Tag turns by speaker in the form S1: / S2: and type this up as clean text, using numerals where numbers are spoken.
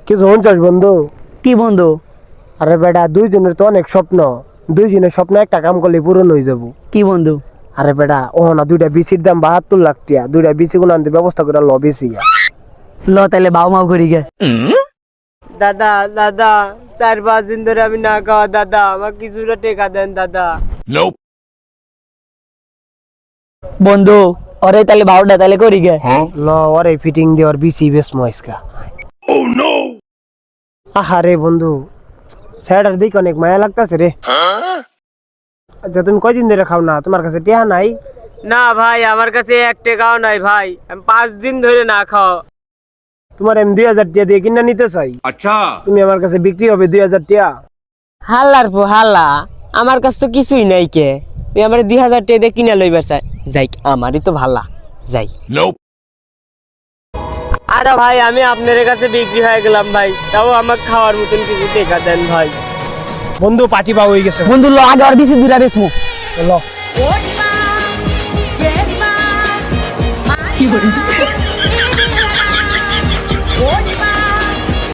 S1: কিছু হঞ্চাস বন্ধু?
S2: কি বন্ধু?
S1: আরে বেটা, দুইজনের তো অনেক স্বপ্ন, দুইজনের স্বপ্ন একটা কাম করলে পূরণ হয়ে যাবো।
S2: কি বন্ধু?
S1: আরে বেটা, ও না, দুইটা বিসির দাম 72 লাখ টিয়া, দুইটা বিসি গুলো আনতে ব্যবস্থা করে ল বেশি।
S2: ল তাইলে বাউ মাউ করি গে।
S3: দাদা দাদা 4-5 দিন ধরে আমি না খাওয়া দাদা, আমার কিছুটা টেকা দেন দাদা।
S2: বন্ধু ওরে তাইলে বাউটা তাইলে করি গে।
S1: ল ওরে ফিটিং দিয়ে ওর বিসি বেশ ময়স্কা। আহারে বন্ধু, স্যারের দিকে অনেক মায়া লাগতেছে রে। আচ্ছা তুমি কয়দিন ধরে খাও না? তোমার কাছে টিয়া নাই?
S3: না ভাই, আমার কাছে 1 টাকাও নাই ভাই, আমি 5 দিন ধরে না খাওয়া।
S1: তোমার আমি 2000 টিয়া দিয়ে কিনা নিতে চাই। আচ্ছা তুমি আমার কাছে বিক্রি হবে 2000 টিয়া।
S3: হাল্লার পো হাল্লা, আমার কাছে তো কিছুই নাই কে, তুই আমার 2000 টাকা দিয়ে কিনা লইবার চাই। যাই, আমারই তো ভালা, যাই। আরে ভাই, আমি আপনার কাছে বিক্রি হয়ে গেলাম ভাই, তাও আমার খাওয়ার মতন কিছু টাকা দেন ভাই।
S1: বন্ধু পার্টি পাওয়া হয়ে গেছে।
S2: বন্ধু ল আগে আর বেশি দূরে বেসমু।
S1: ল
S4: কি বলে